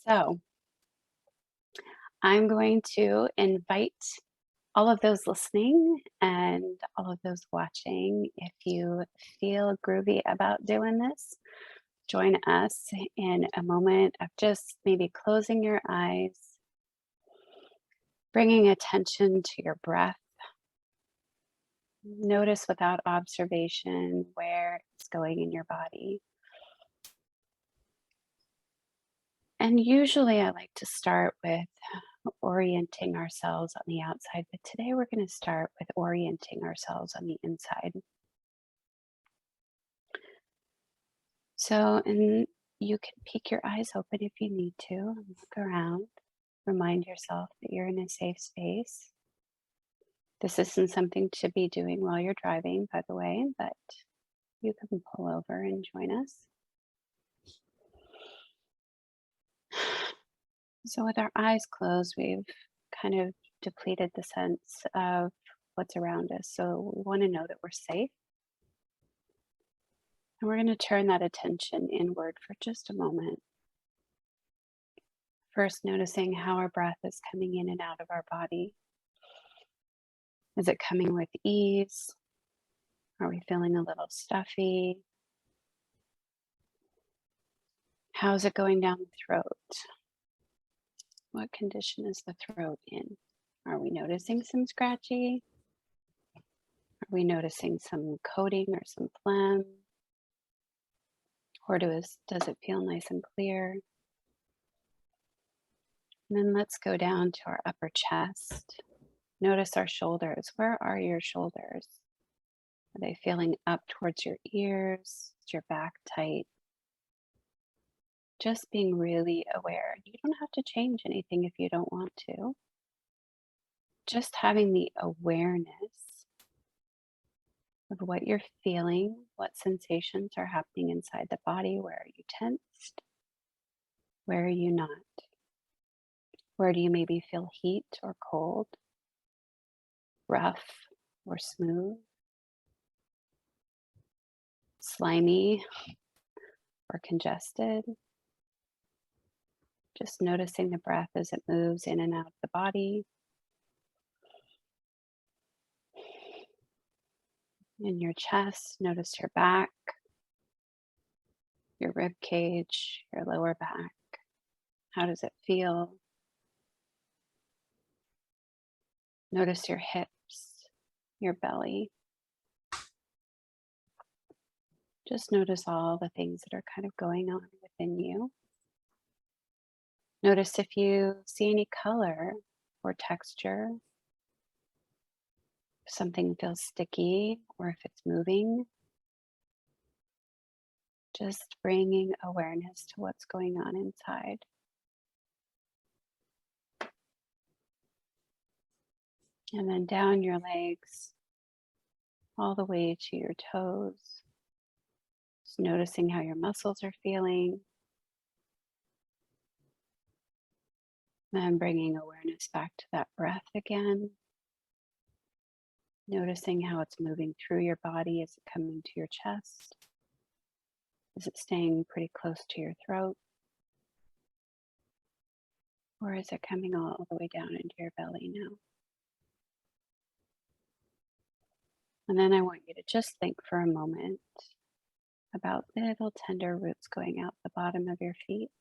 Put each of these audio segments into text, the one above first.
So I'm going to invite all of those listening and all of those watching. If you feel groovy about doing this, join us in a moment of just maybe closing your eyes, bringing attention to your breath. Notice without observation where it's going in your body. And usually I like to start with orienting ourselves on the outside, but today we're going to start with orienting ourselves on the inside. And you can peek your eyes open if you need to and look around. Remind yourself that you're in a safe space. This isn't something to be doing while you're driving, by the way, but you can pull over and join us. So, with our eyes closed, we've kind of depleted the sense of what's around us. So, we want to know that we're safe. And we're going to turn that attention inward for just a moment. First, noticing how our breath is coming in and out of our body. Is it coming with ease? Are we feeling a little stuffy? How's it going down the throat? What condition is the throat in? Are we noticing some scratchy? Are we noticing some coating or some phlegm? Or does it feel nice and clear? And then let's go down to our upper chest. Notice our shoulders. Where are your shoulders? Are they feeling up towards your ears? Is your back tight? Just being really aware. You don't have to change anything if you don't want to. Just having the awareness of what you're feeling, what sensations are happening inside the body. Where are you tensed? Where are you not? Where do you maybe feel heat or cold, rough or smooth, slimy or congested? Just noticing the breath as it moves in and out of the body. In your chest, notice your back, your rib cage, your lower back. How does it feel? Notice your hips, your belly. Just notice all the things that are kind of going on within you. Notice if you see any color or texture, if something feels sticky or if it's moving. Just bringing awareness to what's going on inside. And then down your legs, all the way to your toes. Just noticing how your muscles are feeling. Then bringing awareness back to that breath again. Noticing how it's moving through your body. Is it coming to your chest? Is it staying pretty close to your throat? Or is it coming all the way down into your belly now? And then I want you to just think for a moment about little tender roots going out the bottom of your feet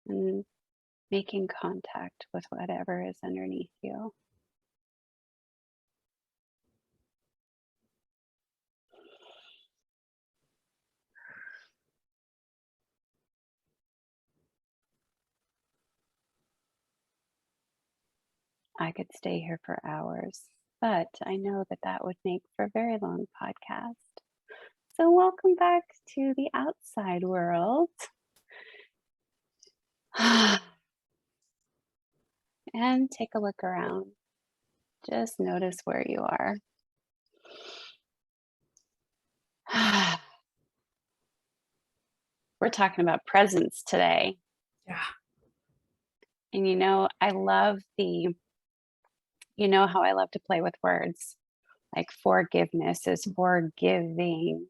and making contact with whatever is underneath you. I could stay here for hours, but I know that that would make for a very long podcast. So welcome back to the outside world. And take a look around. Just notice where you are. We're talking about presence today. Yeah. And I love how I love to play with words. Like forgiveness is forgiving.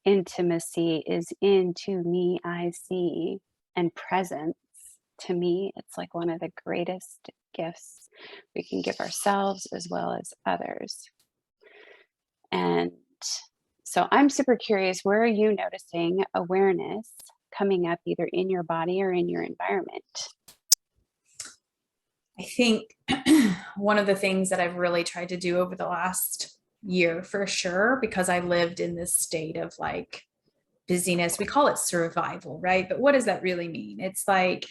intimacy is into me, I see, and presence. To me, it's like one of the greatest gifts we can give ourselves as well as others. And so I'm super curious, where are you noticing awareness coming up either in your body or in your environment? I think one of the things that I've really tried to do over the last year for sure, because I lived in this state of like busyness, we call it survival, right? But what does that really mean? It's like,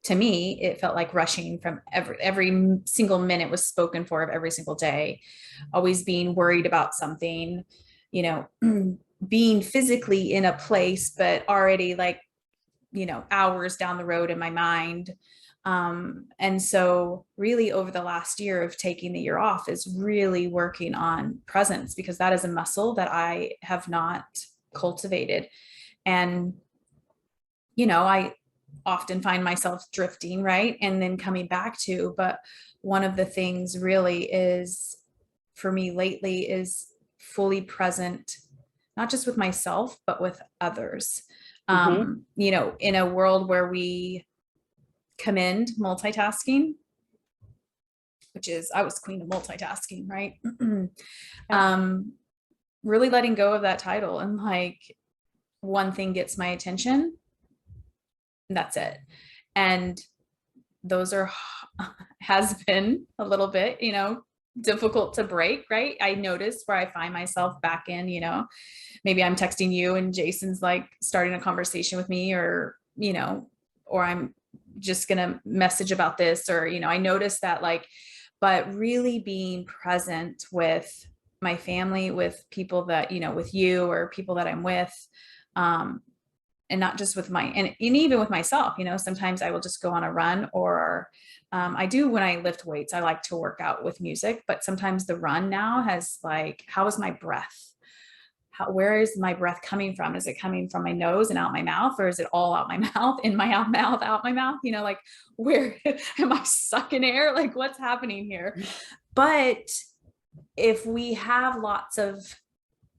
to me, it felt like rushing from every single minute was spoken for of every single day, always being worried about something, you know, being physically in a place, but already like, hours down the road in my mind. And so really over the last year of taking the year off is really working on presence, because that is a muscle that I have not cultivated. And, I often find myself drifting, right? And then coming back to, but one of the things really is for me lately is fully present, not just with myself, but with others. Hmm. In a world where we commend multitasking, which is, I was queen of multitasking, right? Yep. Really letting go of that title and like one thing gets my attention, and that's it. And those are has been a little bit, difficult to break, right? I notice where I find myself back in, maybe I'm texting you and Jason's like starting a conversation with me, or I'm just going to message about this, or, I notice that like, but really being present with my family, with people that, with you or people that I'm with, um, and not just with and even with myself, sometimes I will just go on a run, or I do when I lift weights, I like to work out with music, but sometimes the run now has like, how is my breath? Where is my breath coming from? Is it coming from my nose and out my mouth, or is it all out my mouth, in my mouth, out my mouth? Like where am I sucking air? Like what's happening here? But if we have lots of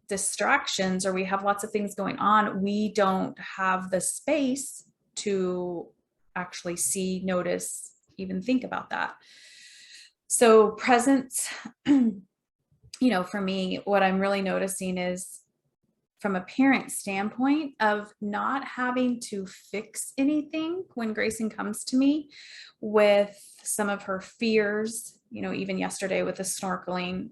distractions or we have lots of things going on, we don't have the space to actually see, notice, even think about that. So presence, for me, what I'm really noticing is from a parent standpoint of not having to fix anything when Grayson comes to me with some of her fears, even yesterday with the snorkeling,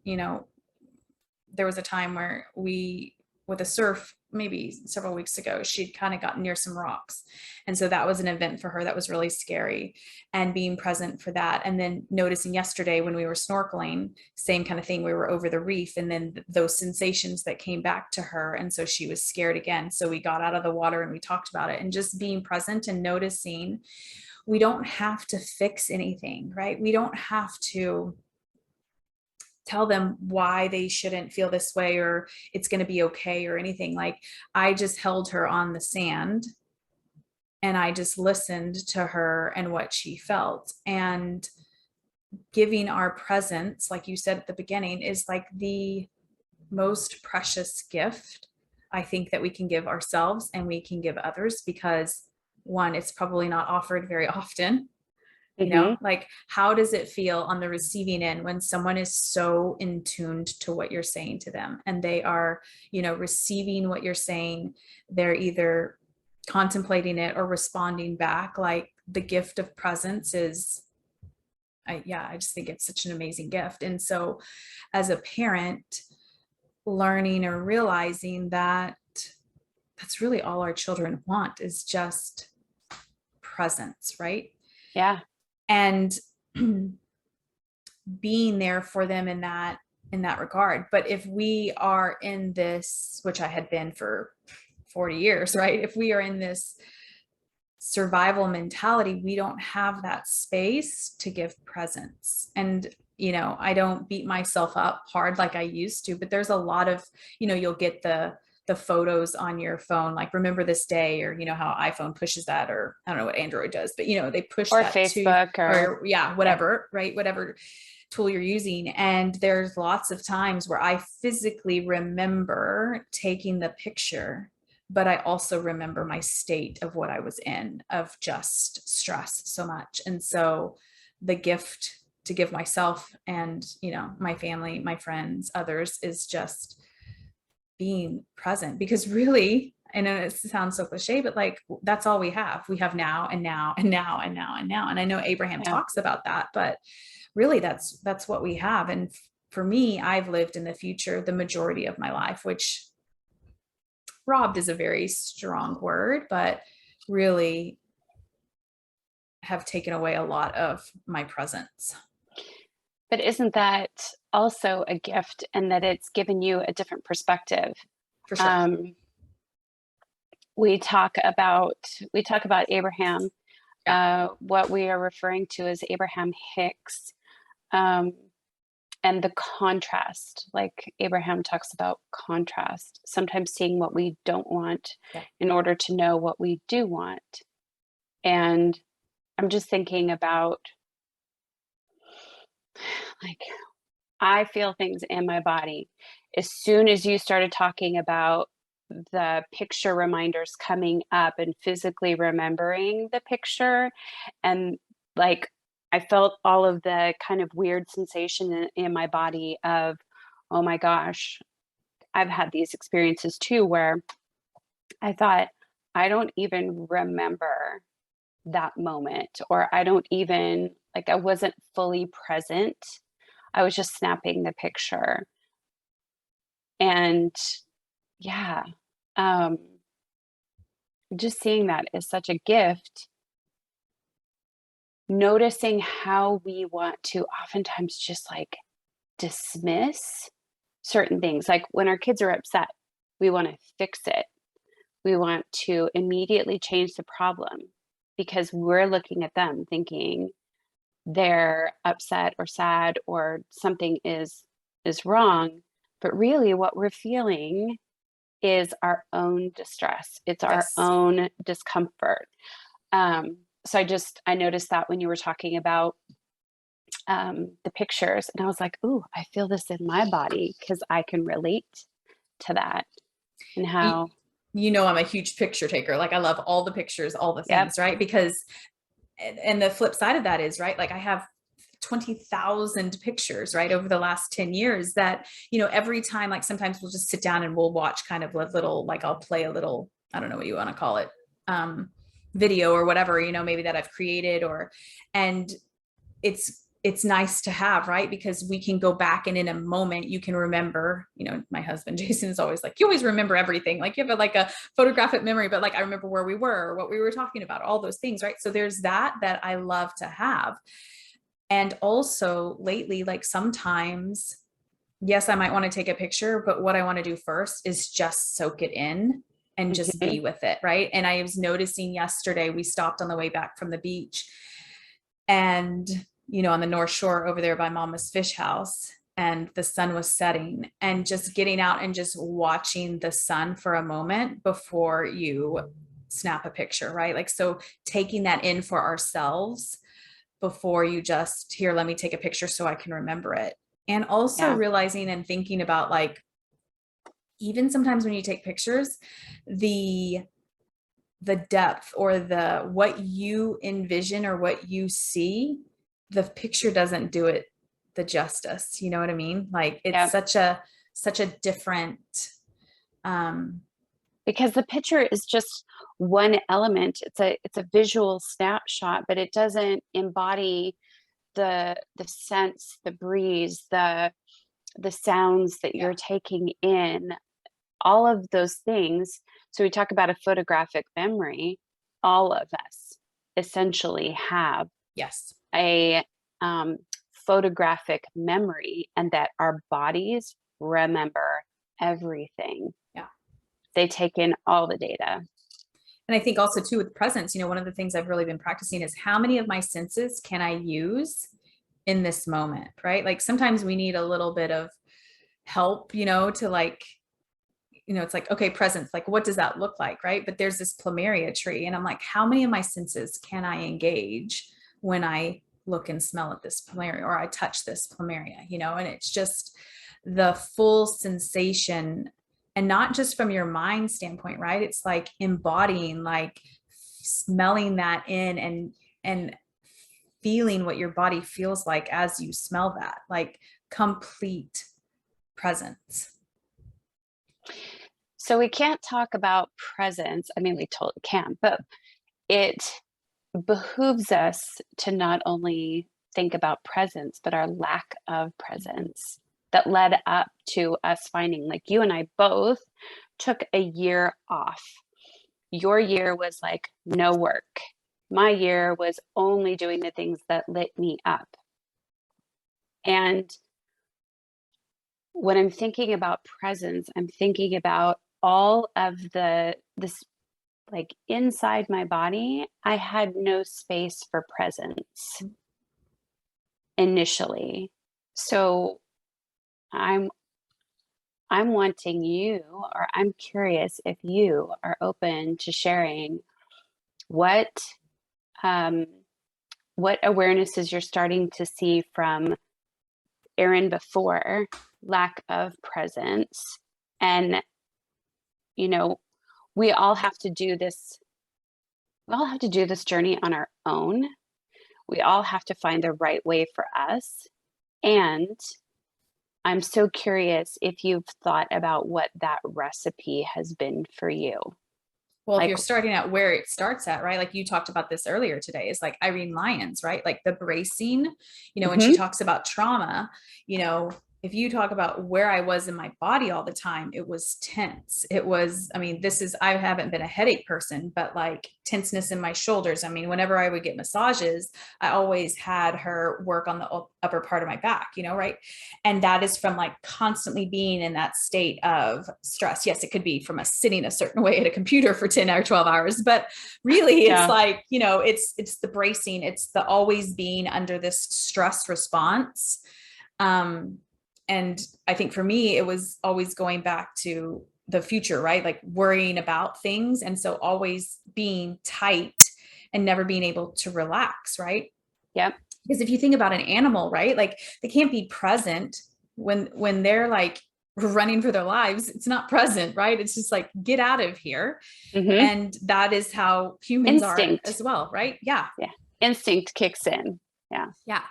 there was a time where with a surf, maybe several weeks ago, she'd kind of gotten near some rocks. And so that was an event for her that was really scary, and being present for that. And then noticing yesterday when we were snorkeling, same kind of thing. We were over the reef, and then those sensations that came back to her. And so she was scared again. So we got out of the water and we talked about it, and just being present and noticing. We don't have to fix anything, right? We don't have to tell them why they shouldn't feel this way, or it's going to be okay, or anything. Like I just held her on the sand and I just listened to her and what she felt. And giving our presence, like you said at the beginning, is like the most precious gift I think that we can give ourselves and we can give others, because one, it's probably not offered very often. Hmm. Like how does it feel on the receiving end when someone is so in tuned to what you're saying to them, and they are, receiving what you're saying? They're either contemplating it or responding back. Like the gift of presence is, I just think it's such an amazing gift. And so as a parent, learning or realizing that that's really all our children want is just presence, right? Yeah. And being there for them in that regard. But if we are in this, which I had been for 40 years, right? If we are in this survival mentality, we don't have that space to give presence. And I don't beat myself up hard like I used to, but there's a lot of, you'll get the photos on your phone, like remember this day, or how iPhone pushes that, or I don't know what Android does, but they push Or that to, Facebook or yeah, yeah. whatever, right? Whatever tool you're using. And there's lots of times where I physically remember taking the picture but I also remember my state of what I was in, of just stress so much. And so the gift to give myself and, my family, my friends, others, is just being present. Because really, I know it sounds so cliche, but like, that's all we have. We have now and now and now and now and now. And I know Abraham Yeah. talks about that, but really that's what we have. And for me, I've lived in the future the majority of my life, which robbed is a very strong word, but really have taken away a lot of my presence. But isn't that also a gift, and that it's given you a different perspective? For sure. Um, we talk about Abraham. Yeah. What we are referring to as Abraham Hicks, um, and the contrast. Like Abraham talks about contrast, sometimes seeing what we don't want Yeah. in order to know what we do want. And I'm just thinking about, like, I feel things in my body. As soon as you started talking about the picture reminders coming up and physically remembering the picture, and like I felt all of the kind of weird sensation in my body of, oh my gosh, I've had these experiences too where I thought, I don't even remember that moment, or I don't even, like, I wasn't fully present. I was just snapping the picture. And yeah, um, just seeing that is such a gift. Noticing how we want to oftentimes just like dismiss certain things. Like when our kids are upset, we want to fix it. We want to immediately change the problem because we're looking at them thinking they're upset or sad or something is wrong. But really what we're feeling is our own distress. It's our Yes. own discomfort. So I noticed that when you were talking about the pictures, and I was like, "Ooh, I feel this in my body because I can relate to that." And You, how, I'm a huge picture taker. Like I love all the pictures, all the yep, things, right? Because, and the flip side of that is, right, like I have 20,000 pictures, right, over the last 10 years that, every time, like sometimes we'll just sit down and we'll watch kind of a little, like I'll play a little, I don't know what you want to call it, video or whatever, maybe that I've created, and it's nice to have, right? Because we can go back and in a moment you can remember, my husband Jason is always like, you always remember everything, like you have like a photographic memory, but like I remember where we were, what we were talking about, all those things, right? So there's that I love to have. And also lately, like sometimes, yes, I might want to take a picture, but what I want to do first is just soak it in and just mhm, be with it, right? And I was noticing yesterday, we stopped on the way back from the beach and, on the North Shore over there by Mama's Fish House, and the sun was setting, and just getting out and just watching the sun for a moment before you snap a picture, right? Like, so taking that in for ourselves before you just, here, let me take a picture so I can remember it. And also yeah, realizing and thinking about, like, even sometimes when you take pictures, the depth or the what you envision or what you see, the picture doesn't do it the justice. You know what I mean? Like it's yeah. such a different um Because the picture is just one element. It's a visual snapshot, but it doesn't embody the sense, the breeze, the sounds that yeah. you're taking in, all of those things. So we talk about a photographic memory. All of us essentially have Yes. a um, photographic memory, and that our bodies remember everything. Yeah. They take in all the data. And I think also too with presence, one of the things I've really been practicing is how many of my senses can I use in this moment, right? Like sometimes we need a little bit of help, to like, it's like, okay, presence, like what does that look like, right? But there's this plumeria tree, and I'm like, how many of my senses can I engage when I look and smell at this plumeria, or I touch this plumeria, and it's just the full sensation. and not just from your mind standpoint, right? It's like embodying, like smelling that in, and feeling what your body feels like as you smell that, like complete presence. So we can't talk about presence. I mean, we totally can, but it behooves us to not only think about presence, but our lack of presence that led up to us finding, like you and I both took a year off. Your year was like no work. My year was only doing the things that lit me up. And when I'm thinking about presence, I'm thinking about all of this, like inside my body, I had no space for presence initially. So I'm I'm wanting you, or I'm curious if you are open to sharing what um, what awarenesses you're starting to see from Erin before lack of presence. And you know, we all have to do this. We all have to do this journey on our own. We all have to find the right way for us. And I'm so curious if you've thought about what that recipe has been for you. Well, if Like, you're starting at where it starts at, right? Like you talked about this earlier today, is like Irene Lyons, right? Like the bracing, when she mhm, talks about trauma, if you talk about where I was in my body all the time, it was tense. It was, I mean, I haven't been a headache person, but like tenseness in my shoulders. I mean, whenever I would get massages, I always had her work on the upper part of my back, right? And that is from like constantly being in that state of stress. Yes, it could be from us sitting a certain way at a computer for 10 or 12 hours, but really it's yeah, like, it's the bracing, it's the always being under this stress response. And I think for me, it was always going back to the future, right? Like worrying about things. And so always being tight and never being able to relax, right? yep, Because if you think about an animal, right? Like they can't be present when they're like running for their lives. It's not present, right? It's just like, get out of here. hmm, And that is how humans are instinct. as well, right? Yeah. Yeah, instinct kicks in. Yeah. Yeah.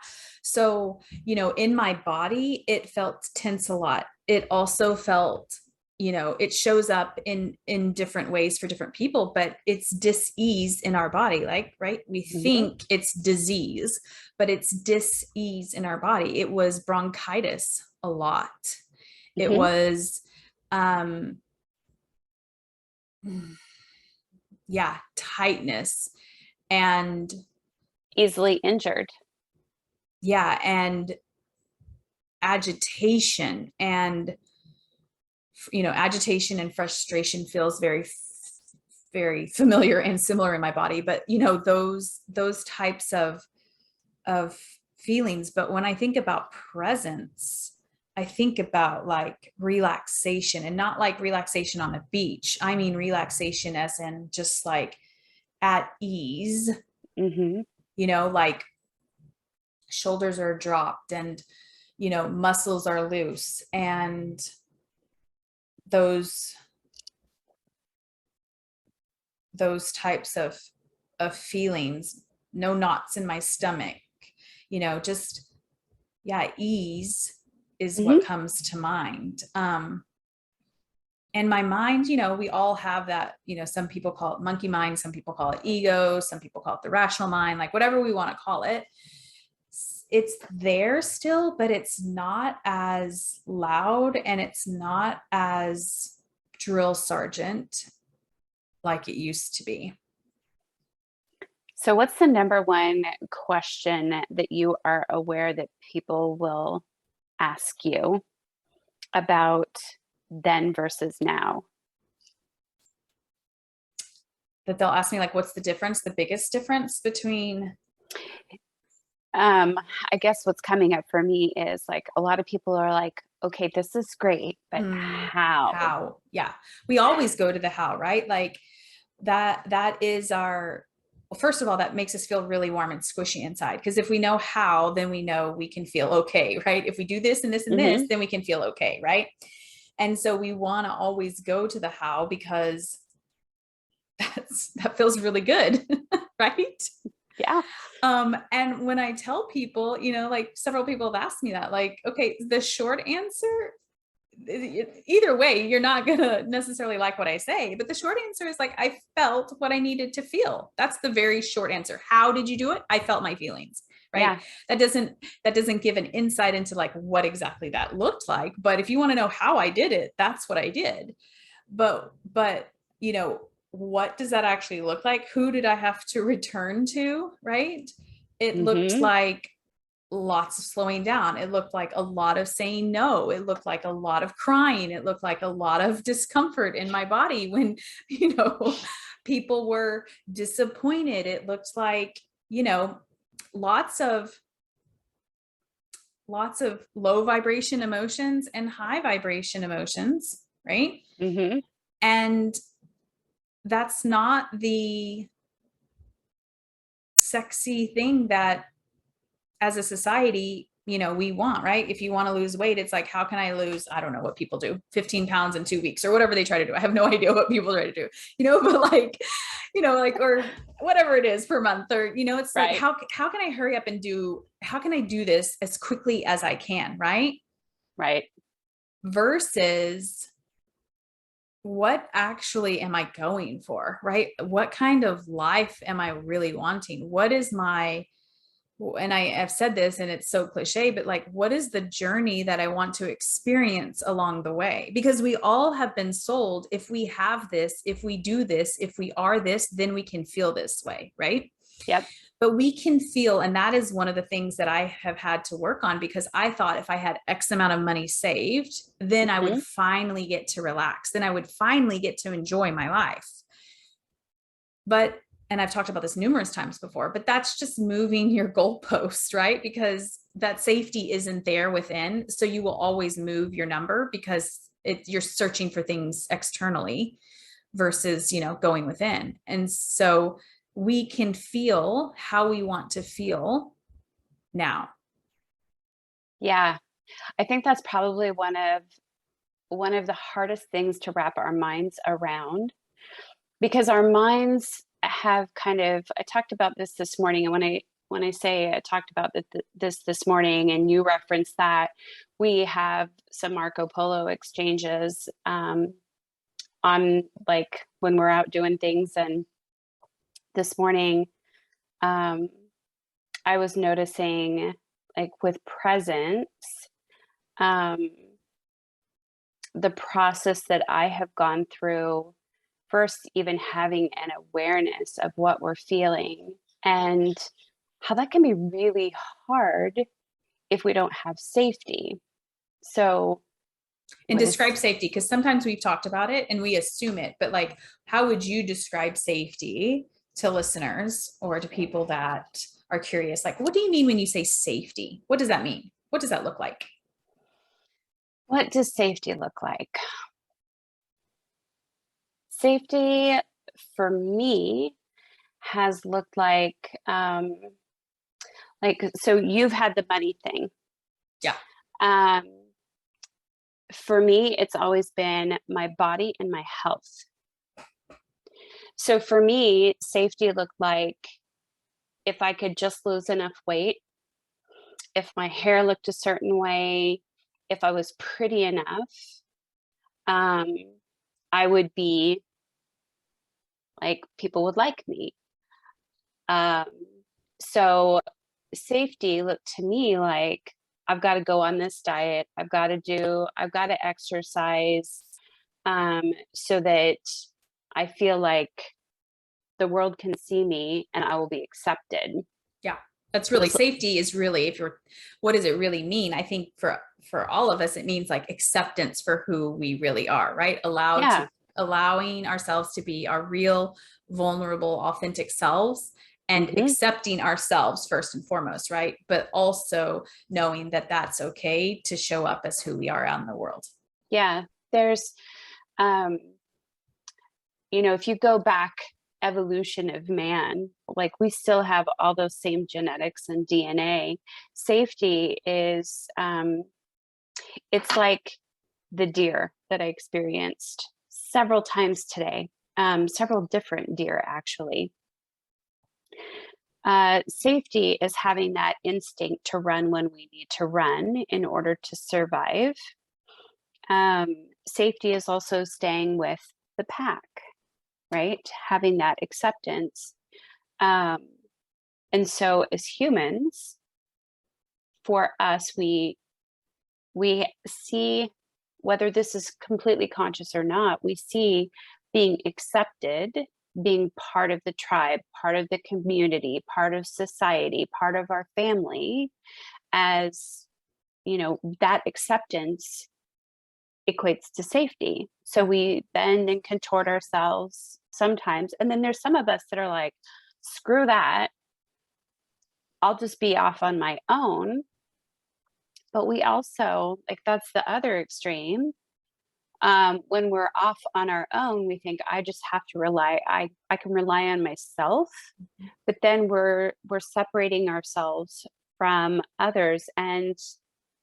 So, in my body, it felt tense a lot. It also felt, it shows up in different ways for different people, but it's dis-ease in our body. Like, right? We Hmm. think it's disease, but it's dis-ease in our body. It was bronchitis a lot. It Hmm. was yeah, tightness, and Easily injured. yeah, and agitation, and agitation and frustration feels very familiar and similar in my body, but those types of feelings. But when I think about presence, I think about like relaxation, and not like relaxation on the beach. I mean relaxation as in just like at ease, Hmm. like shoulders are dropped, and muscles are loose, and those types of feelings, no knots in my stomach, just yeah, ease is what Hmm. comes to mind. And my mind, we all have that, some people call it monkey mind, some people call it ego, some people call it the rational mind, like whatever we want to call it. It's there still, but it's not as loud, and it's not as drill sergeant like it used to be. So, what's the number one question that you are aware that people will ask you about then versus now? That they'll ask me like, what's the biggest difference between. Um, I guess what's coming up for me is like a lot of people are like, okay, this is great, but how? How? Yeah, we always go to the how, right? Like that is our, well, first of all, that makes us feel really warm and squishy inside, because if we know how, then we know we can feel okay, right? If we do this and this and this, Hmm. then we can feel okay, right? And so we want to always go to the how because that feels really good, right? Yeah. And when I tell people, like several people have asked me that, like, okay, the short answer, either way, you're not going to necessarily like what I say, but the short answer is like, I felt what I needed to feel. That's the very short answer. How did you do it? I felt my feelings, right? Yeah. That doesn't give an insight into like what exactly that looked like. But if you want to know how I did it, that's what I did. But what does that actually look like? Who did I have to return to? Right? It looked Hmm. like lots of slowing down. It looked like a lot of saying no. It looked like a lot of crying. It looked like a lot of discomfort in my body when, you know, people were disappointed. It looked like, lots of low vibration emotions and high vibration emotions, right? Hmm. And that's not the sexy thing that as a society, we want, right? If you want to lose weight, it's like, how can I lose, I don't know what people do, 15 pounds in 2 weeks or whatever they try to do. I have no idea what people try to do, but like, or whatever it is per month, or, it's like, Right. how can I hurry up and how can I do this as quickly as I can, right? Right. Versus what actually am I going for, right? What kind of life am I really wanting? What is my, and I have said this and it's so cliche, but like, what is the journey that I want to experience along the way? Because we all have been sold, if we have this, if we do this, if we are this, then we can feel this way, right? Yep. But we can feel, and that is one of the things that I have had to work on, because I thought if I had X amount of money saved, then I would Hmm. finally get to relax, then I would finally get to enjoy my life. But, and I've talked about this numerous times before, but that's just moving your goalpost, right? Because that safety isn't there within. So you will always move your number because you're searching for things externally versus, going within. And so we can feel how we want to feel now. Yeah. I think that's probably one of the hardest things to wrap our minds around, because our minds have kind of, I talked about this morning, and when I say I talked about this morning and you referenced that, we have some Marco Polo exchanges on, like, when we're out doing things. And this morning, um, I was noticing, like, with presence, um, the process that I have gone through, first even having an awareness of what we're feeling, and how that can be really hard if we don't have safety. So, And what is describe safety, because sometimes we've talked about it and we assume it, but like, how would you describe safety to listeners or to people that are curious? Like, what do you mean when you say safety? What does that mean? What does that look like? what does safety look like? Safety for me has looked like, so you've had the money thing. Yeah. Um, for me, it's always been my body and my health. So for me, safety looked like if I could just lose enough weight, if my hair looked a certain way, if I was pretty enough, um, I would be like, people would like me. Um, so safety looked to me like, I've got to go on this diet. I've got to exercise, so that I feel like the world can see me and I will be accepted. Yeah. That's really, Those, safety is really, if you're, what does it really mean? I think for all of us, it means like acceptance for who we really are, right? yeah. Allowing ourselves to be our real, vulnerable, authentic selves, and Hmm. accepting ourselves first and foremost, right? But also knowing that that's okay to show up as who we are out in the world. Yeah. There's, um, if you go back, evolution of man, like, we still have all those same genetics and DNA. Safety is, it's like the deer that I experienced several times today, several different deer actually. Safety is having that instinct to run when we need to run in order to survive. Safety is also staying with the pack, right? Having that acceptance. And so as humans, for us, we see, whether this is completely conscious or not, we see being accepted, being part of the tribe, part of the community, part of society, part of our family, as, that acceptance equates to safety. So we bend and contort ourselves sometimes. And then there's some of us that are like, screw that. I'll just be off on my own. But we also, like, that's the other extreme. When we're off on our own, we think I just have to I can rely on myself, but then we're separating ourselves from others. And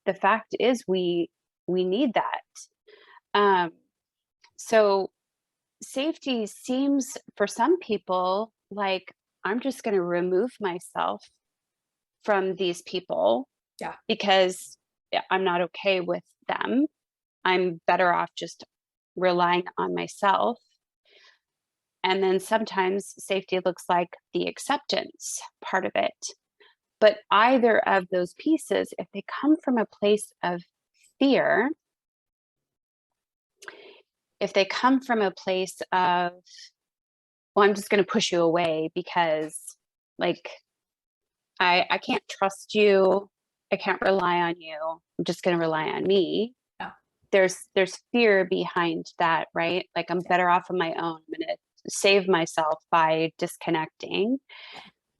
the fact is we need that. So safety seems for some people like I'm just going to remove myself from these people Yeah. because I'm not okay with them. I'm better off just relying on myself. And then sometimes safety looks like the acceptance part of it. But either of those pieces, if they come from a place of fear, if they come from a place of, well, I'm just going to push you away because, like, I can't trust you. I can't rely on you. I'm just going to rely on me. Yeah. There's fear behind that, right? Like I'm better off on my own. I'm going to save myself by disconnecting.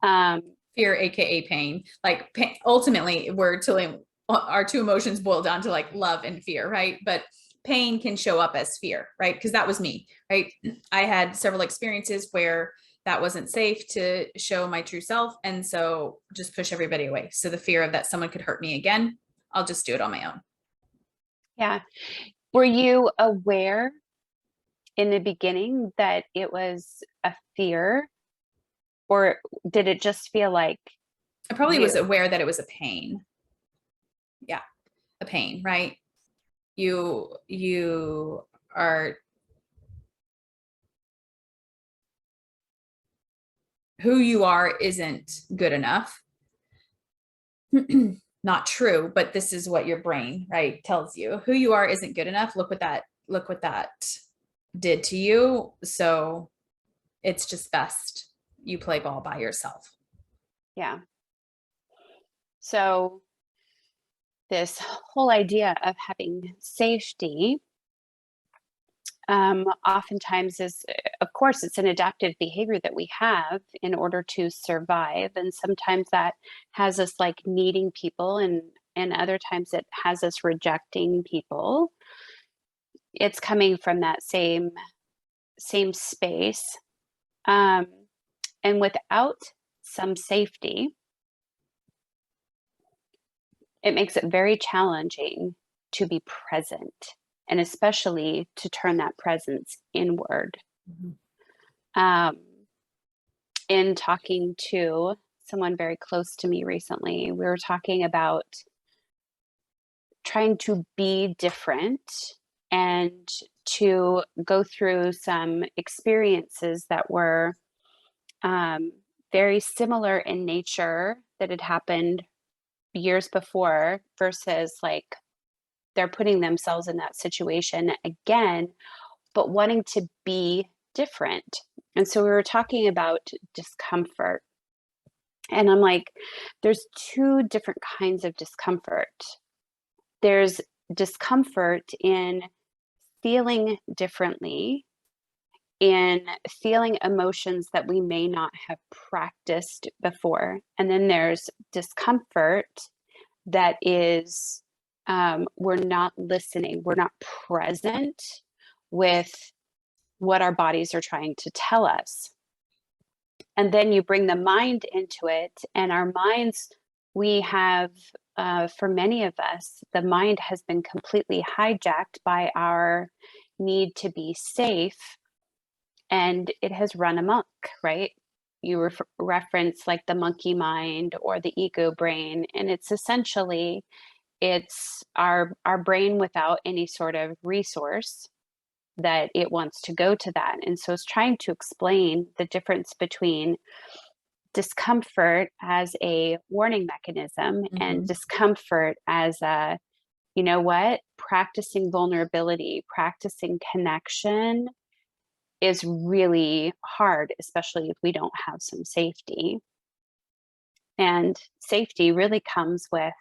Fear, aka pain. Like ultimately, our two emotions boil down to like love and fear, right? But pain can show up as fear, right? Because that was me, right? I had several experiences where that wasn't safe to show my true self. And so just push everybody away. So the fear of that someone could hurt me again, I'll just do it on my own. Yeah. Were you aware in the beginning that it was a fear, or did it just feel like I probably was you? aware that it was a pain. Yeah. A pain, right? You are who you are isn't good enough. Not true, but this is what your brain, right, tells you. Who you are isn't good enough. Look what that did to you. So it's just best you play ball by yourself. Yeah. So this whole idea of having safety oftentimes is, of course, it's an adaptive behavior that we have in order to survive. And sometimes that has us like needing people, and other times it has us rejecting people. It's coming from that same space. Um, and without some safety, it makes it very challenging to be present, and especially to turn that presence inward. Um, in talking to someone very close to me recently, we were talking about trying to be different and to go through some experiences that were very similar in nature that had happened years before, versus like they're putting themselves in that situation again, but wanting to be different. And so we were talking about discomfort. And I'm like, there's two different kinds of discomfort. There's discomfort in feeling differently, in feeling emotions that we may not have practiced before. And then there's discomfort that is, we're not listening, we're not present with what our bodies are trying to tell us. And then you bring the mind into it, and our minds, we have for many of us, the mind has been completely hijacked by our need to be safe, and it has run amok, right? You reference like the monkey mind or the ego brain, and it's essentially it's our brain without any sort of resource that it wants to go to that. And so it's trying to explain the difference between discomfort as a warning mechanism and Mhm. discomfort as a, you know what, practicing vulnerability, practicing connection is really hard, especially if we don't have some safety. And safety really comes with,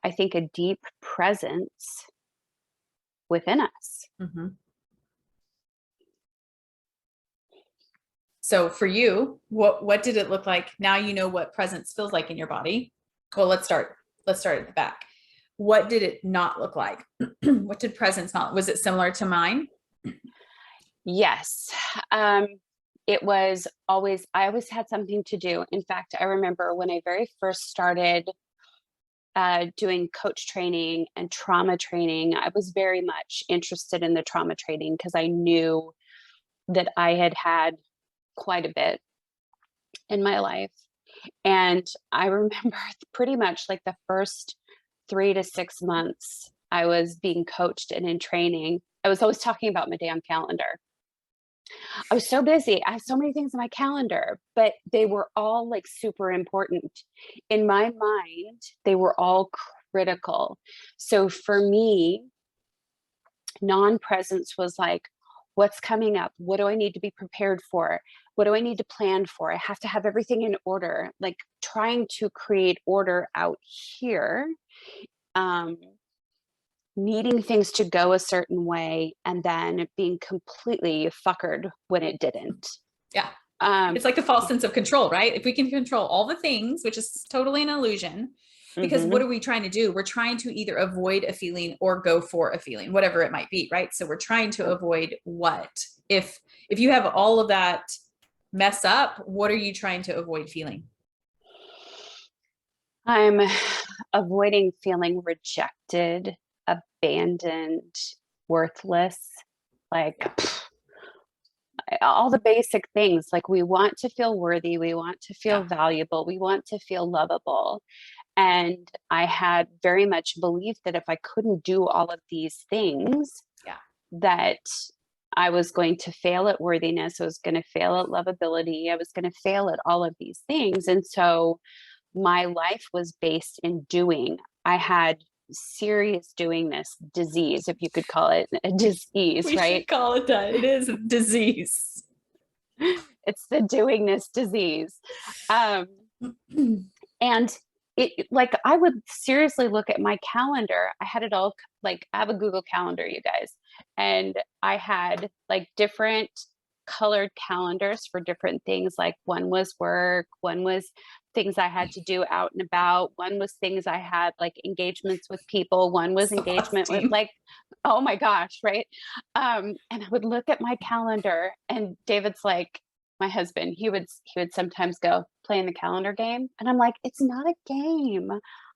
I think, a deep presence within us. Mhm. So for you, what did it look like? Now you know what presence feels like in your body. Well, let's start at the back. What did it not look like? What did presence not? Was it similar to mine? Yes. Um, it was always, I always had something to do. In fact, I remember when I very first started doing coach training and trauma training, I was very much interested in the trauma training because I knew that I had had quite a bit in my life. And I remember pretty much like the first 3 to 6 months I was being coached and in training, I was always talking about my damn calendar. I was so busy. I had so many things on my calendar, but they were all like super important. In my mind, they were all critical. So for me, non presence was like, what's coming up? What do I need to be prepared for? What do I need to plan for? I have to have everything in order, like trying to create order out here. Um, Needing things to go a certain way and then being completely fuckered when it didn't. Yeah. Um, It's like the false sense of control, right? If we can control all the things, which is totally an illusion, because what mhm. are we trying to do? We're trying to either avoid a feeling or go for a feeling, whatever it might be, right? So we're trying to avoid what? If you have all of that mess up, what are you trying to avoid feeling? I'm avoiding feeling rejected, abandoned, worthless, like all the basic things. Like we want to feel worthy, we want to feel Yeah. valuable, we want to feel lovable. And I had very much believed that if I couldn't do all of these things, Yeah. that I was going to fail at worthiness, I was going to fail at lovability, I was going to fail at all of these things. And so my life was based in doing. I had serious doingness disease, if you could call it a disease, We right? should call it that. It is a disease. It's the doingness disease. Um, and it like I would seriously look at my calendar. I had it all like I have a Google Calendar, you guys, and I had like different colored calendars for different things. Like one was work, one was things I had to do out and about, one was things I had like engagements with people, one was engagement with Exhausting. like, oh my gosh, right? And I would look at my calendar, and David's like, my husband, he would sometimes go play in the calendar game, and I'm like, it's not a game.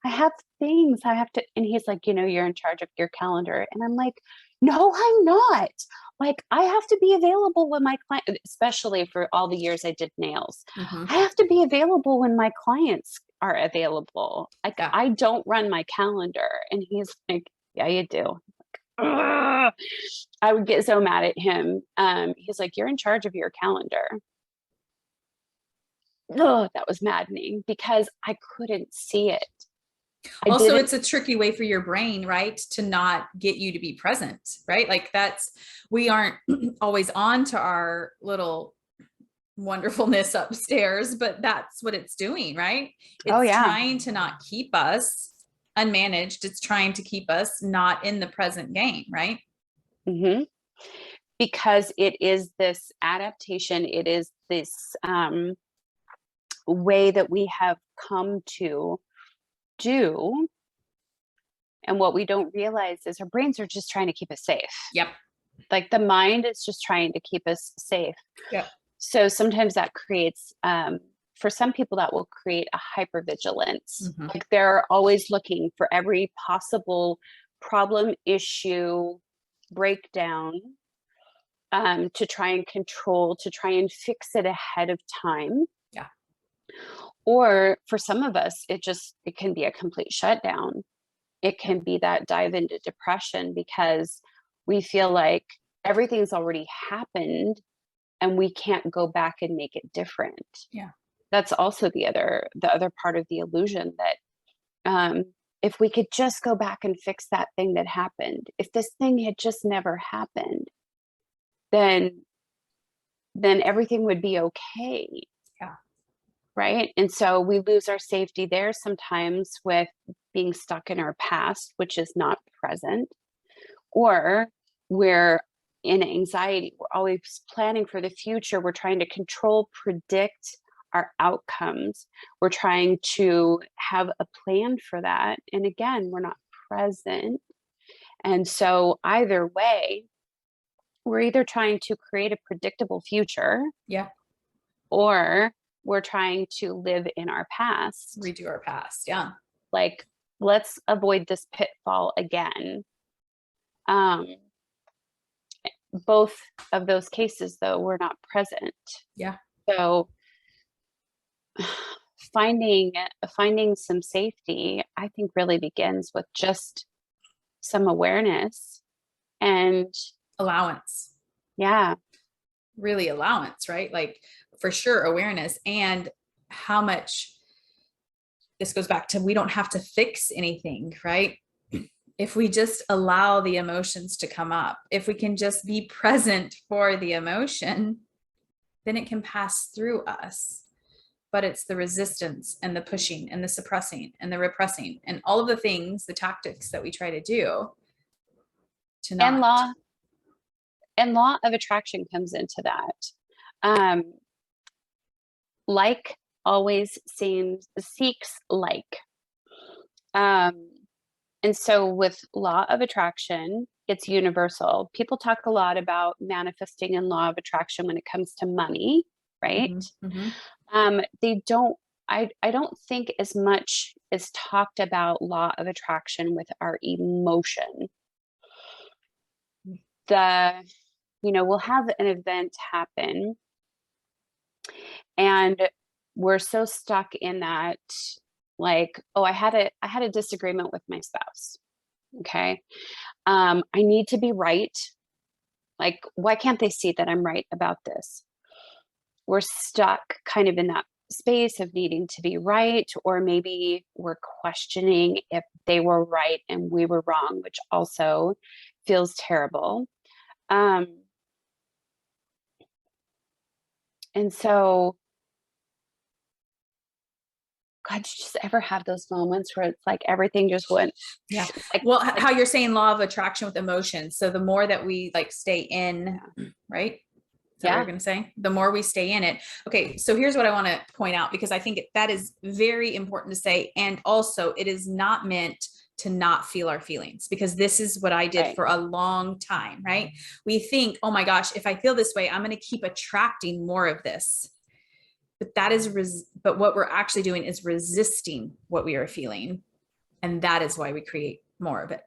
I have things I have to. And he's like, you're in charge of your calendar, and I'm like, no, I'm not. Like I have to be available when my client, especially for all the years I did nails, Mm-hmm. I have to be available when my clients are available. Like Yeah. I don't run my calendar. And he's like, yeah, you do. Ugh. I would get so mad at him. He's like, you're in charge of your calendar. Oh, that was maddening because I couldn't see it. I Also, didn't. it's a tricky way for your brain, right, to not get you to be present, right? Like we aren't always on to our little wonderfulness upstairs, but that's what it's doing, right? Oh, It's yeah. trying to not keep us unmanaged. It's trying to keep us not in the present game, right? Hmm. Because it is this adaptation, it is this way that we have come to do. And what we don't realize is our brains are just trying to keep us safe. Yep. Like the mind is just trying to keep us safe. Yep. So sometimes that creates for some people that will create a hypervigilance. Mm-hmm. Like they're always looking for every possible problem, issue, breakdown, to try and control, to try and fix it ahead of time. Yeah. Or for some of us, it can be a complete shutdown. It can be that dive into depression because we feel like everything's already happened and we can't go back and make it different. Yeah. That's also the other part of the illusion that if we could just go back and fix that thing that happened, if this thing had just never happened, then everything would be okay. Yeah. Right. And so we lose our safety there sometimes with being stuck in our past, which is not present, or we're in anxiety. We're always planning for the future. We're trying to control, predict our outcomes. We're trying to have a plan for that. And again, we're not present. And so either way, we're either trying to create a predictable future. Yeah. Or we're trying to live in our past. Redo our past. Yeah. Like, let's avoid this pitfall again. Both of those cases, though, we're not present. Yeah. So finding some safety, I think, really begins with just some awareness and allowance. Yeah. Really allowance, right? Like for sure awareness, and how much this goes back to, we don't have to fix anything, right? If we just allow the emotions to come up, if we can just be present for the emotion, then it can pass through us. But it's the resistance and the pushing and the suppressing and the repressing and all of the things, the tactics that we try to do to not. And law of attraction comes into that. Like always seeks like. And so with law of attraction, it's universal. People talk a lot about manifesting and law of attraction when it comes to money, right? Mm-hmm. They don't, I don't think as much is talked about law of attraction with our emotion. We'll have an event happen and we're so stuck in that, like, oh, I had a disagreement with my spouse. Okay. I need to be right. Like, why can't they see that I'm right about this? We're stuck kind of in that space of needing to be right, or maybe we're questioning if they were right and we were wrong, which also feels terrible. And so, God, you just ever have those moments where it's like everything just went? Yeah. Well, how you're saying law of attraction with emotions. So the more that we like stay in, right? Is that what you're going to say? The more we stay in it. Okay. So here's what I want to point out, because I think that is very important to say. And also it is not meant to not feel our feelings, because this is what I did for a long time, right? We think, oh my gosh, if I feel this way, I'm going to keep attracting more of this. But that is, but what we're actually doing is resisting what we are feeling. And that is why we create more of it,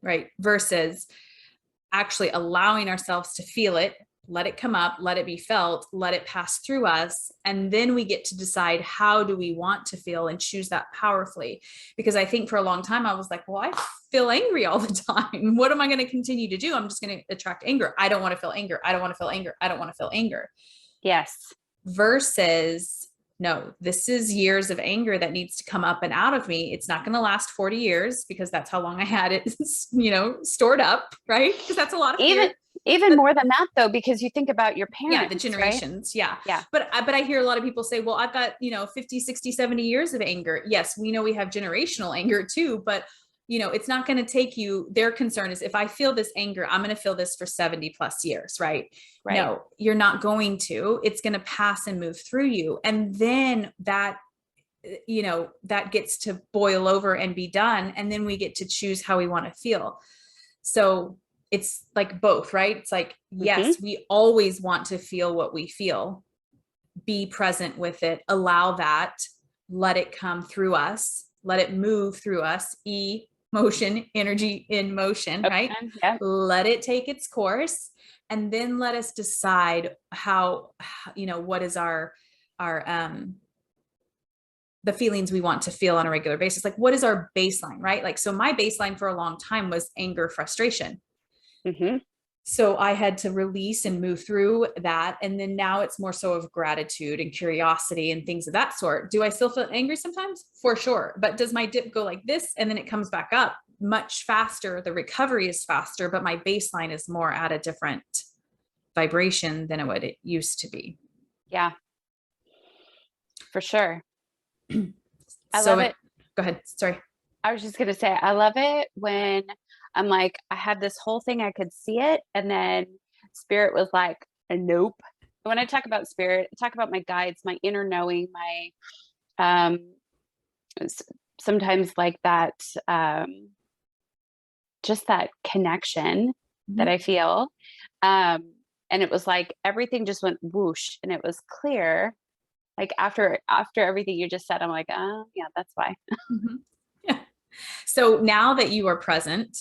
right? Versus actually allowing ourselves to feel it, let it come up, let it be felt, let it pass through us. And then we get to decide, how do we want to feel, and choose that powerfully. Because I think for a long time, I was like, well, I feel angry all the time. What am I going to continue to do? I'm just going to attract anger. I don't want to feel anger. I don't want to feel anger. I don't want to feel anger. Yes. Versus, no, this is years of anger that needs to come up and out of me. It's not going to last 40 years because that's how long I had it, stored up, right? Because that's a lot of fear. Even more than that, though, because you think about your parents, yeah, the generations. Right? Yeah. But I hear a lot of people say, well, I've got, 50, 60, 70 years of anger. Yes, we know we have generational anger too, but it's not going to take you. Their concern is, if I feel this anger, I'm going to feel this for 70 plus years, right? No, you're not going to. It's going to pass and move through you. And then that gets to boil over and be done. And then we get to choose how we want to feel. So it's like both, right? It's like, yes, we always want to feel what we feel, be present with it, allow that, let it come through us, let it move through us. Motion, energy in motion, right? Okay. Yep. Let it take its course, and then let us decide how, what is our the feelings we want to feel on a regular basis. Like, what is our baseline, right? Like, so my baseline for a long time was anger, frustration. Mm-hmm. So I had to release and move through that. And then now it's more so of gratitude and curiosity and things of that sort. Do I still feel angry sometimes? For sure. But does my dip go like this and then it comes back up much faster? The recovery is faster, but my baseline is more at a different vibration than what it used to be. Yeah, for sure. I So love it. go ahead. Sorry. I was just gonna say, I love it when I'm like, I had this whole thing, I could see it, and then spirit was like, nope. When I talk about spirit, I talk about my guides, my inner knowing, my sometimes like that, just that connection that I feel. And it was like everything just went whoosh, and it was clear. Like after everything you just said, I'm like, oh yeah, that's why. Mm-hmm. Yeah. So now that you are present,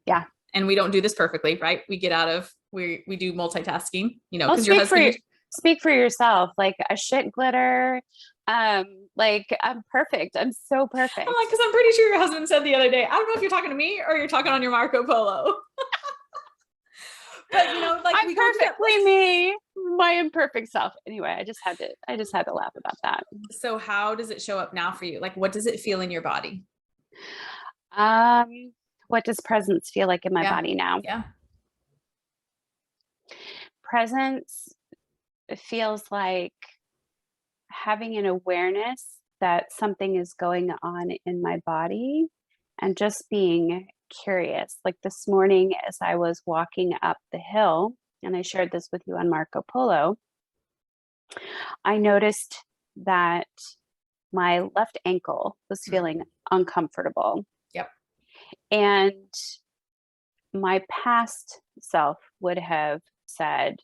Yeah. and we don't do this perfectly, right? We get out of, we do multitasking, Well, because your husband, speak for yourself. Like a shit glitter. Like I'm perfect. I'm so perfect. I'm like, because I'm pretty sure your husband said the other day, I don't know if you're talking to me or you're talking on your Marco Polo. But like I'm we go perfectly me, my imperfect self. Anyway, I just had to laugh about that. So how does it show up now for you? Like, what does it feel in your body? What does presence feel like in my Yeah. body now? Yeah. Presence feels like having an awareness that something is going on in my body and just being curious. Like this morning, as I was walking up the hill, and I shared this with you on Marco Polo, I noticed that my left ankle was feeling uncomfortable. Yep. And my past self would have said,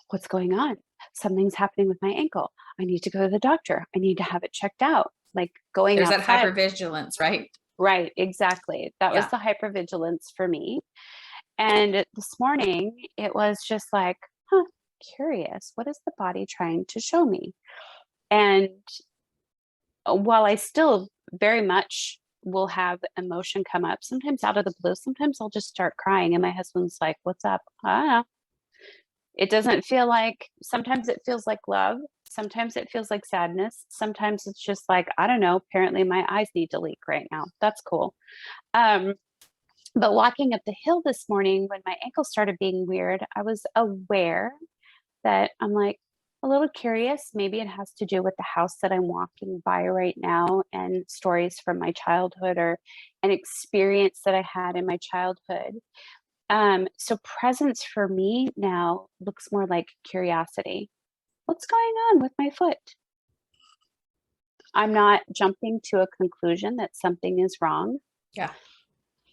what's going on? Something's happening with my ankle. I need to go to the doctor. I need to have it checked out. Like going There's that outside. hypervigilance, right? Right, exactly. That was Yeah. the hypervigilance for me. And this morning, it was just like, huh, curious. What is the body trying to show me? And while I still very much will have emotion come up, sometimes out of the blue, sometimes I'll just start crying. And my husband's like, what's up? I don't know. It doesn't feel like, sometimes it feels like love. Sometimes it feels like sadness. Sometimes it's just like, I don't know, apparently my eyes need to leak right now. That's cool. But walking up the hill this morning, when my ankle started being weird, I was aware that I'm like a little curious. Maybe it has to do with the house that I'm walking by right now and stories from my childhood or an experience that I had in my childhood. So presence for me now looks more like curiosity. What's going on with my foot? I'm not jumping to a conclusion that something is wrong. Yeah.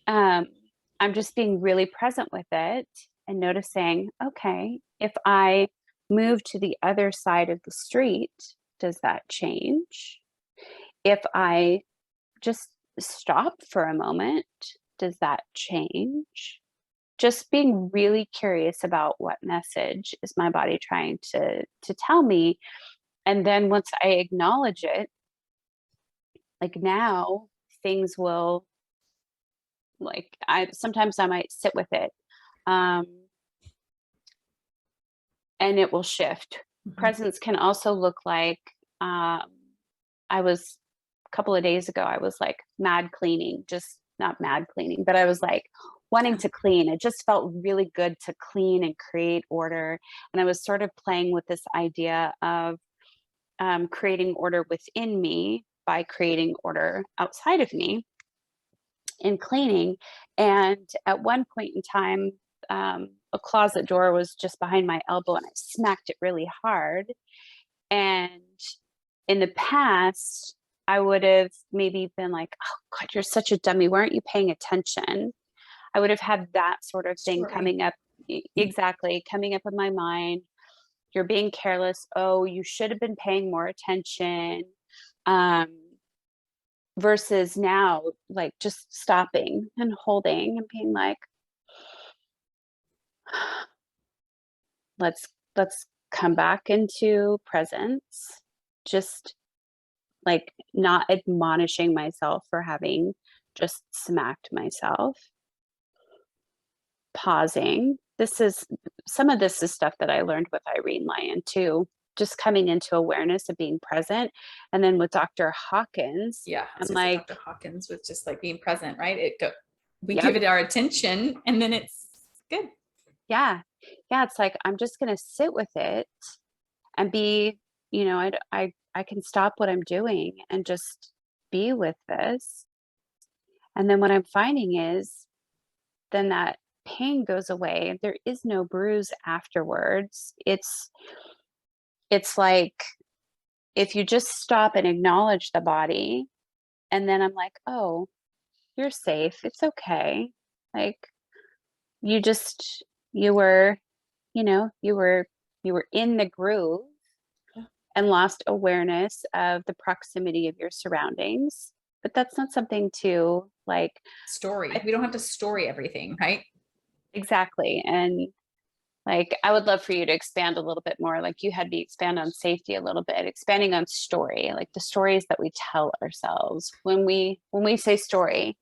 I'm just being really present with it and noticing, okay, if I move to the other side of the street, does that change? If I just stop for a moment, does that change? Just being really curious about what message is my body trying to tell me. And then once I acknowledge it, like now things will, like I sometimes I might sit with it, um, and it will shift. Presence can also look like, I was a couple of days ago, I was like mad cleaning, just not mad cleaning, but I was like wanting to clean. It just felt really good to clean and create order. And I was sort of playing with this idea of creating order within me by creating order outside of me in cleaning. And at one point in time, a closet door was just behind my elbow and I smacked it really hard. And in the past, I would have maybe been like, oh God, you're such a dummy. Why aren't you paying attention? I would have had that sort of thing Story. coming up. Exactly. Coming up in my mind. you're being careless. Oh, you should have been paying more attention. Um, versus now, like just stopping and holding and being like, let's let's come back into presence. Just like not admonishing myself for having just smacked myself, pausing. This is some of this is stuff that I learned with Irene Lyon too. Just coming into awareness of being present. And then with Dr. Hawkins, Yeah, I I'm was gonna say like, Dr. Hawkins with just like being present, right? We give yep, it our attention and then it's good. yeah. Yeah, it's like I'm just gonna sit with it and be, I can stop what I'm doing and just be with this. And then what I'm finding is then that pain goes away. There is no bruise afterwards. It's like if you just stop and acknowledge the body, and then I'm like, "Oh, you're safe. It's okay." Like you just you were, you were in the groove Yeah. and lost awareness of the proximity of your surroundings. But that's not something to like Story. I, We don't have to story everything, right? exactly. And like, I would love for you to expand a little bit more. Like, you had me expand on safety a little bit, expanding on story, like the stories that we tell ourselves when we say story.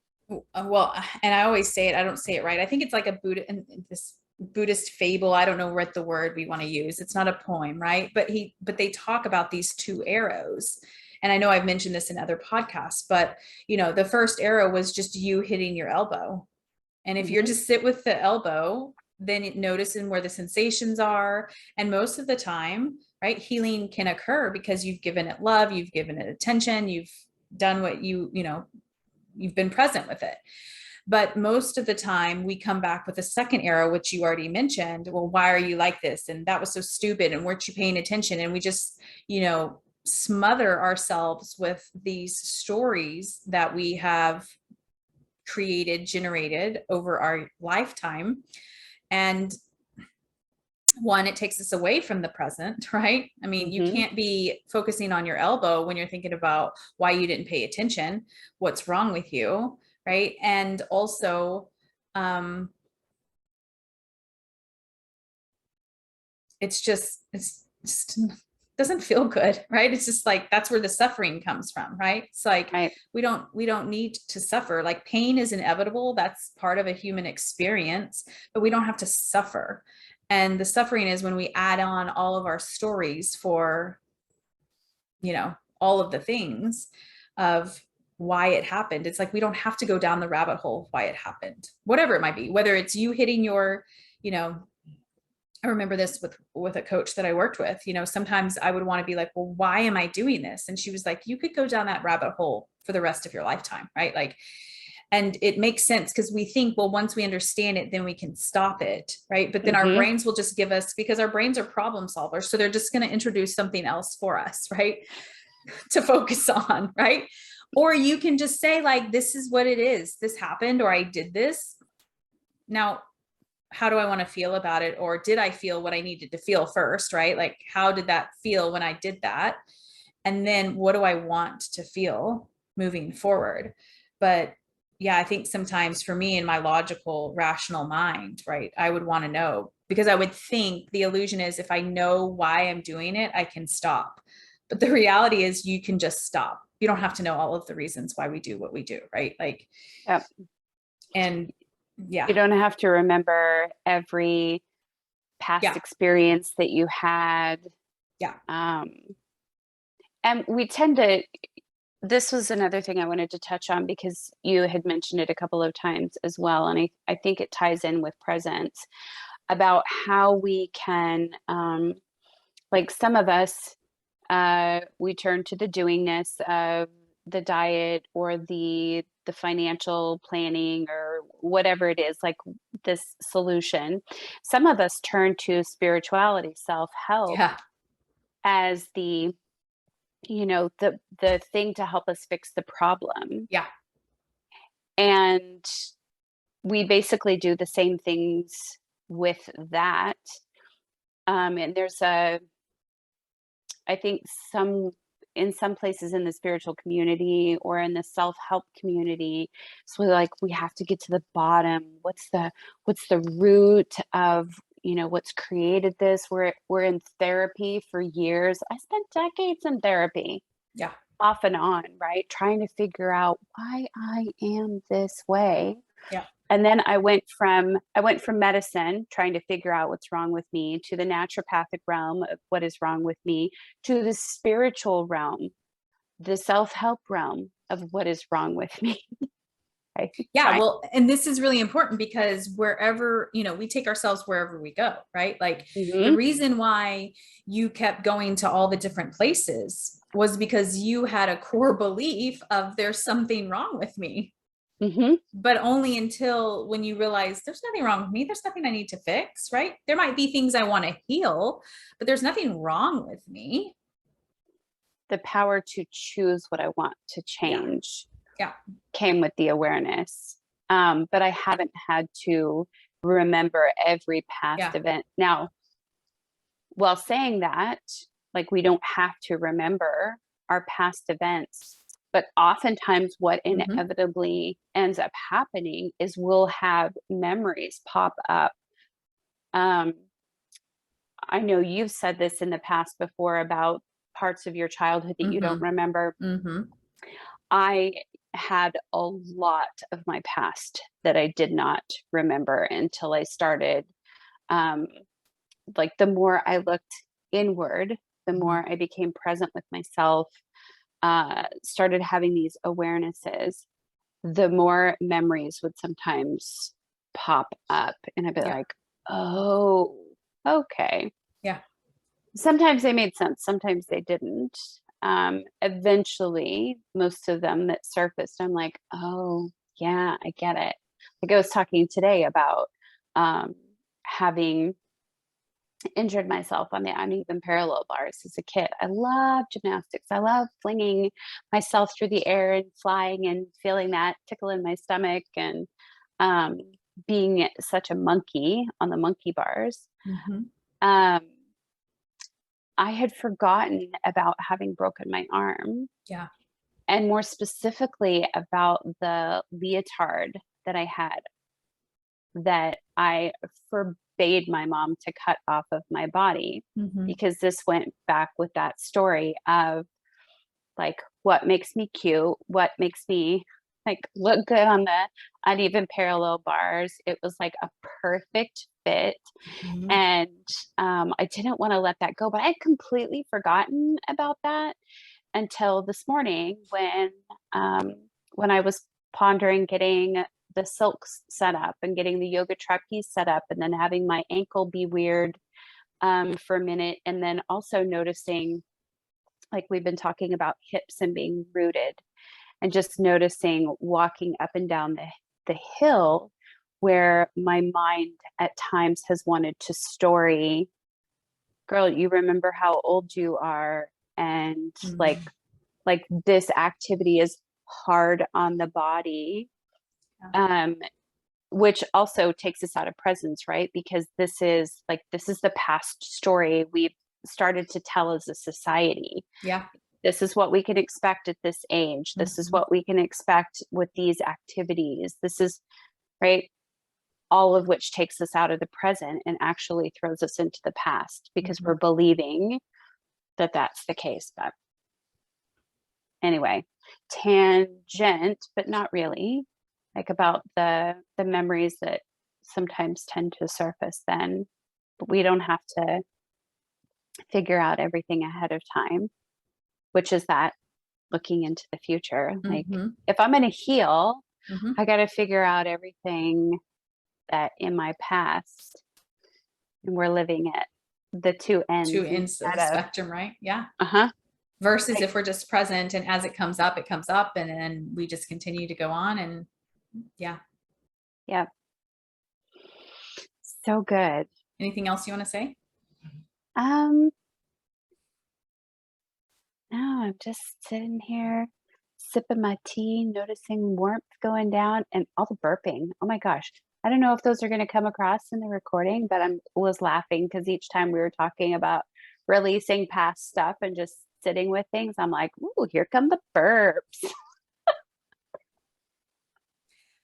Well, and I always say it, I don't say it right. I think it's like a Buddha and this Buddhist fable. I don't know what the word we want to use. It's not a poem, right? But they talk about these two arrows. And I know I've mentioned this in other podcasts, but the first arrow was just you hitting your elbow. And if you're Hmm. just sit with the elbow, then noticing where the sensations are. And most of the time, right, healing can occur because you've given it love, you've given it attention, you've done what you've been present with it. But most of the time, we come back with a second arrow, which you already mentioned. Well, why are you like this? And that was so stupid. And weren't you paying attention? And we just, smother ourselves with these stories that we have created, generated over our lifetime. And one, it takes us away from the present, right? I mean, you Hmm. can't be focusing on your elbow when you're thinking about why you didn't pay attention, what's wrong with you, right? And also, um, it's just doesn't feel good, right? It's just like that's where the suffering comes from, right? It's like Right. we don't need to suffer. Like pain is inevitable. That's part of a human experience, but we don't have to suffer. And the suffering is when we add on all of our stories for, all of the things of why it happened. It's like we don't have to go down the rabbit hole of why it happened, whatever it might be, whether it's you hitting your, you know, I remember this with a coach that I worked with. Sometimes I would want to be like, well, why am I doing this? And she was like, you could go down that rabbit hole for the rest of your lifetime, right? Like, and it makes sense because we think, well, once we understand it, then we can stop it, right? But then our Hmm. brains will just give us, because our brains are problem solvers, so they're just going to introduce something else for us, right? To focus on, right? Or you can just say, like, this is what it is. This happened, or I did this. Now, how do I want to feel about it? Or did I feel what I needed to feel first, right? Like, how did that feel when I did that? And then what do I want to feel moving forward? But yeah, I think sometimes for me in my logical, rational mind, right, I would want to know, because I would think the illusion is if I know why I'm doing it, I can stop. But the reality is you can just stop. You don't have to know all of the reasons why we do what we do, right? Like, Yep. and You yeah, don't have to remember every past yeah, experience that you had. yeah, Um, and we tend to, this was another thing I wanted to touch on because you had mentioned it a couple of times as well. And I think it ties in with presence about how we can, like some of us, we turn to the doingness of the diet or the financial planning or whatever it is, like this solution. Some of us turn to spirituality, self-help yeah, as the thing to help us fix the problem. yeah, And we basically do the same things with that. And there's a, I think in some places in the spiritual community or in the self-help community, so like we have to get to the bottom. What's the root of, what's created this? We're in therapy for years. I spent decades in therapy, Yeah. off and on, right? Trying to figure out why I am this way. Yeah. And then I went from medicine, trying to figure out what's wrong with me, to the naturopathic realm of what is wrong with me, to the spiritual realm, the self-help realm of what is wrong with me. Right? Yeah. Trying. Well, and this is really important because wherever, we take ourselves wherever we go, right? Like the Hmm. reason why you kept going to all the different places was because you had a core belief of there's something wrong with me. Hmm. But only until when you realize there's nothing wrong with me, there's nothing I need to fix, right? There might be things I want to heal, but there's nothing wrong with me. The power to choose what I want to Yeah. change Yeah. came with the awareness. But I haven't had to remember every past Yeah. event. Now, while saying that, like we don't have to remember our past events, but oftentimes what Mm-hmm. inevitably ends up happening is we'll have memories pop up. Um, I know you've said this in the past before about parts of your childhood that you don't Mm-hmm. remember. Mm-hmm. I had a lot of my past that I did not remember until I started. Um, like the more I looked inward, the Mm-hmm. more I became present with myself, started having these awarenesses, the more memories would sometimes pop up. And I'd be Yeah. like, oh, okay. Yeah. Sometimes they made sense, sometimes they didn't. Eventually, most of them that surfaced, I'm like, oh, yeah, I get it. Like I was talking today about having injured myself on the uneven parallel bars as a kid. I love gymnastics. I love flinging myself through the air and flying and feeling that tickle in my stomach and um, being such a monkey on the monkey bars. Mm-hmm. Um, I had forgotten about having broken my arm, Yeah. and more specifically about the leotard that I had that I forbade my mom to cut off of my body, Mm-hmm. because this went back with that story of like what makes me cute, what makes me like look good on the uneven parallel bars. It was like a perfect fit. Mm-hmm. And I didn't want to let that go, but I had completely forgotten about that until this morning um, when I was pondering getting the silks set up and getting the yoga trapeze set up, and then having my ankle be weird for a minute, and then also noticing, like we've been talking about hips and being rooted, and just noticing walking up and down the hill where my mind at times has wanted to story, girl, you remember how old you are, and Mm-hmm. like this activity is hard on the body, Yeah. um which also takes us out of presence, right? Because this is the past story we've started to tell as a society. Yeah. This is what we can expect at this age, this is Mm-hmm. what we can expect with these activities, this is right, all of which takes us out of the present and actually throws us into the past because Mm-hmm. we're believing that that's the case. But anyway, tangent, but not really, like about the memories that sometimes tend to surface then, but we don't have to figure out everything ahead of time, which is that looking into the future. Like Mm-hmm. if I'm going to heal, Mm-hmm. I got to figure out everything that in my past, and we're living at the two Two ends ends of the instead of spectrum, right? Yeah. uh-huh, Versus like if we're just present and as it comes up, and then we just continue to go on. And yeah. yeah, so good. Anything else you want to say? um No, I'm just sitting here sipping my tea, noticing warmth going down and all the burping. Oh my gosh. I don't know if those are gonna come across in the recording, but I was laughing because each time we were talking about releasing past stuff and just sitting with things, I'm like, "Ooh, here come the burps."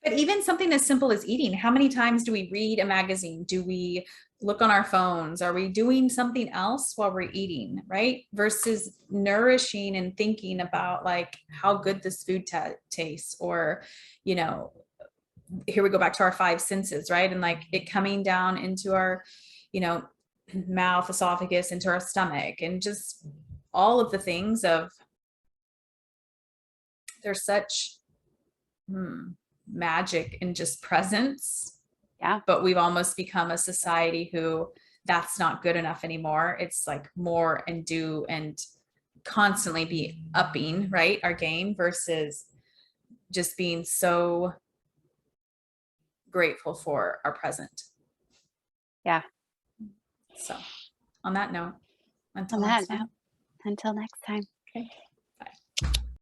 But even something as simple as eating, how many times do we read a magazine? Do we look on our phones? Are we doing something else while we're eating, right? Versus nourishing and thinking about like how good this food tastes, or, you know, here we go back to our five senses, right? And like it coming down into our, you know, mouth, esophagus, into our stomach, and just all of the things of, there's such magic in just presence, Yeah, but we've almost become a society who that's not good enough anymore. It's like more and do and constantly be upping, right, our game, versus just being so grateful for our present. yeah. So on that note, On until next that note, time. until next time. Okay.